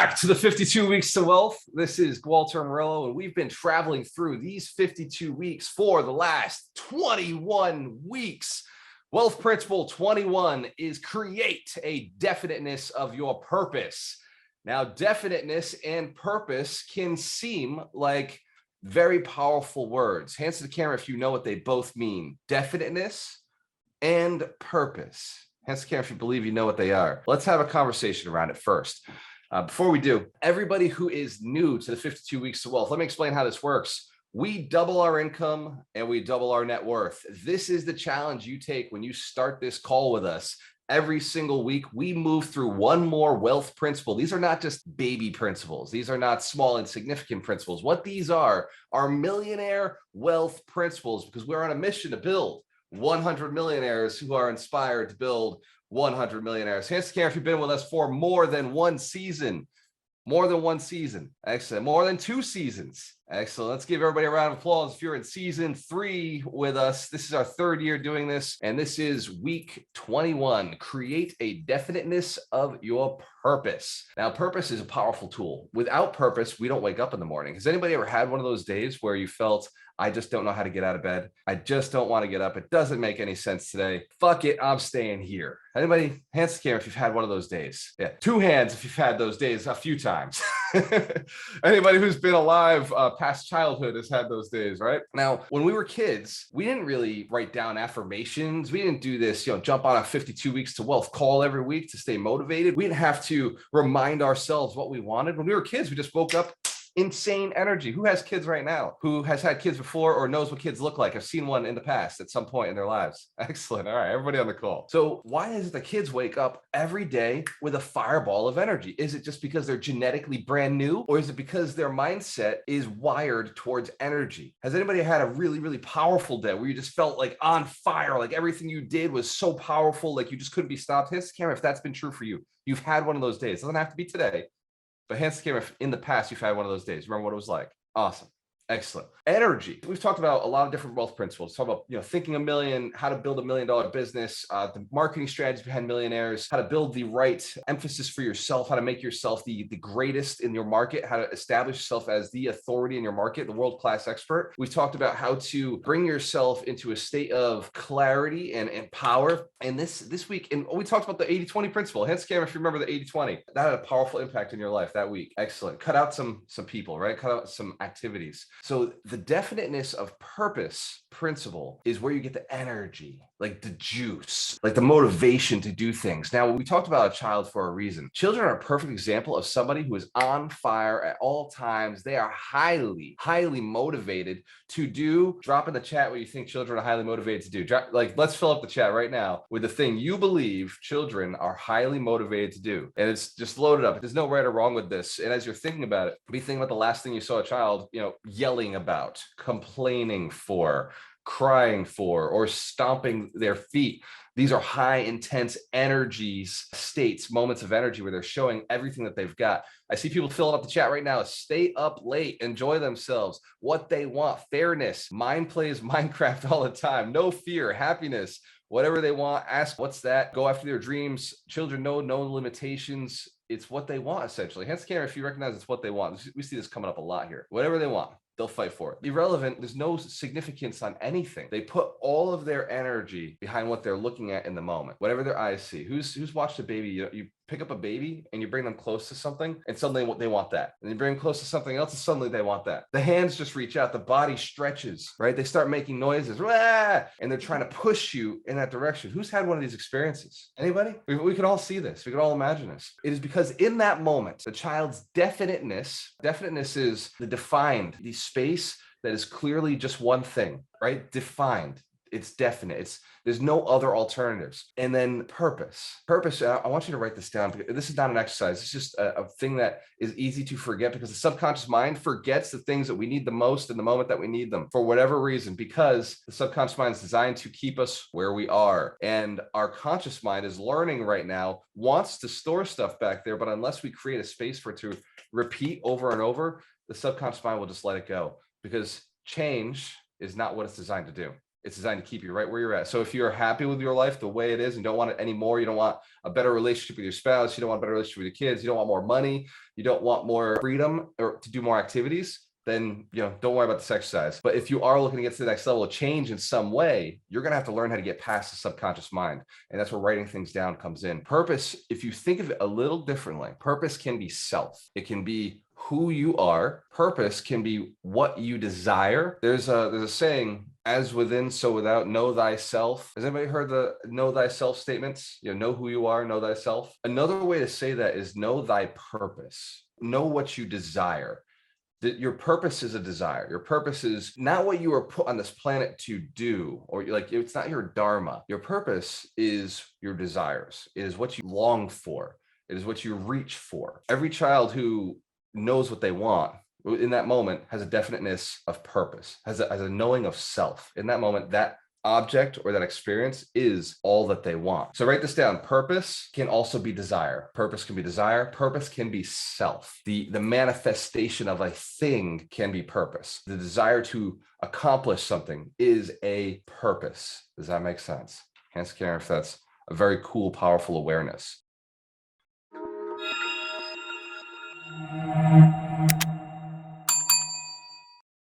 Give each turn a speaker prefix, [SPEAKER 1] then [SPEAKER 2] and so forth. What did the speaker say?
[SPEAKER 1] back to the 52 Weeks to Wealth. This is Walter Murillo, and we've been traveling through these 52 weeks for the last 21 weeks. Wealth Principle 21 is create a definiteness of your purpose. Now, definiteness and purpose can seem like very powerful words. Hands to the camera if you know what they both mean. Definiteness and purpose. Hands to the camera if you believe you know what they are. Let's have a conversation around it first. Before we do, everybody who is new to the 52 Weeks to Wealth, let me explain how this works. We double our income and we double our net worth. This is the challenge you take when you start this call with us. Every single week, we move through one more wealth principle. These are not just baby principles. These are not small, insignificant principles. What these are millionaire wealth principles, because we're on a mission to build 100 millionaires who are inspired to build 100 millionaires. Hands to the camera if you've been with us for more than one season. More than one season. Excellent. More than 2 seasons. Excellent. Let's give everybody a round of applause if you're in season 3 with us. This is our 3rd year doing this, and this is week 21. Create a definiteness of your purpose. Now, purpose is a powerful tool. Without purpose, we don't wake up in the morning. Has anybody ever had one of those days where you felt, I just don't know how to get out of bed. I just don't want to get up. It doesn't make any sense today. Fuck it, I'm staying here. Anybody? Hands to the camera if you've had one of those days. Yeah, 2 hands if you've had those days a few times. Anybody who's been alive past childhood has had those days, right? Now, when we were kids, we didn't really write down affirmations. We didn't do this, jump on a 52 Weeks to Wealth call every week to stay motivated. We didn't have to remind ourselves what we wanted. When we were kids, we just woke up. Insane energy. Who has kids right now? Who has had kids before or knows what kids look like? I've seen one in the past at some point in their lives. Excellent. All right, everybody on the call. So why is it the kids wake up every day with a fireball of energy? Is it just because they're genetically brand new, or is it because their mindset is wired towards energy? Has anybody had a really, really powerful day where you just felt like on fire, like everything you did was so powerful, like you just couldn't be stopped? Hands to the camera if that's been true for you. You've had one of those days. It doesn't have to be today. But hands to the camera if in the past you've had one of those days. Remember what it was like. Awesome. Excellent. Energy. We've talked about a lot of different wealth principles. Talk about, thinking a million, how to build $1 million business, the marketing strategies behind millionaires, how to build the right emphasis for yourself, how to make yourself the greatest in your market, how to establish yourself as the authority in your market, the world-class expert. We've talked about how to bring yourself into a state of clarity and power. And this week, and we talked about the 80-20 principle. Hands to the camera if you remember the 80-20. That had a powerful impact in your life that week. Excellent. Cut out some people, right? Cut out some activities. So the definiteness of purpose principle is where you get the energy, like the juice, like the motivation to do things. Now, we talked about a child for a reason. Children are a perfect example of somebody who is on fire at all times. They are highly, highly motivated to do. Drop in the chat what you think children are highly motivated to do. Let's fill up the chat right now with the thing you believe children are highly motivated to do. And it's just loaded up. There's no right or wrong with this. And as you're thinking about it, be thinking about the last thing you saw a child, yelling about, complaining for, crying for, or stomping their feet. These are high intense energies, states, moments of energy where they're showing everything that they've got. I see people filling up the chat right now. Stay up late, enjoy themselves, what they want, fairness, mind plays Minecraft all the time, no fear, happiness, whatever they want, ask what's that, go after their dreams. Children know no limitations. It's what they want, essentially. Hands to the camera if you recognize it's what they want. We see this coming up a lot here. Whatever they want, they'll fight for it. Irrelevant, there's no significance on anything. They put all of their energy behind what they're looking at in the moment, whatever their eyes see. Who's watched a baby? You pick up a baby and you bring them close to something and suddenly they want that. And you bring them close to something else and suddenly they want that. The hands just reach out, the body stretches, right? They start making noises, and they're trying to push you in that direction. Who's had one of these experiences? Anybody? We can all see this. We can all imagine this. It is because in that moment, the child's definiteness is the defined, the space that is clearly just one thing, right? Defined. It's definite. There's no other alternatives. And then purpose. I want you to write this down. This is not an exercise. It's just a thing that is easy to forget because the subconscious mind forgets the things that we need the most in the moment that we need them for whatever reason, because the subconscious mind is designed to keep us where we are. And our conscious mind is learning right now, wants to store stuff back there, but unless we create a space for it to repeat over and over, the subconscious mind will just let it go because change is not what it's designed to do. It's designed to keep you right where you're at. So if you're happy with your life the way it is and don't want it anymore, you don't want a better relationship with your spouse, you don't want a better relationship with your kids, you don't want more money, you don't want more freedom or to do more activities, then don't worry about this exercise. But if you are looking to get to the next level of change in some way, you're going to have to learn how to get past the subconscious mind. And that's where writing things down comes in. Purpose, if you think of it a little differently, purpose can be self. It can be who you are. Purpose can be what you desire. There's a saying, as within, so without. Know thyself. Has anybody heard the know thyself statements? Know who you are, know thyself. Another way to say that is know thy purpose. Know what you desire. That your purpose is a desire. Your purpose is not what you were put on this planet to do, or it's not your dharma. Your purpose is your desires. It is what you long for. It is what you reach for. Every child who knows what they want in that moment has a definiteness of purpose, has a knowing of self. In that moment, that object or that experience is all that they want. So write this down. Purpose can also be desire. Purpose can be desire. Purpose can be self. The manifestation of a thing can be purpose. The desire to accomplish something is a purpose. Does that make sense? Hence, Karen, if that's a very cool, powerful awareness.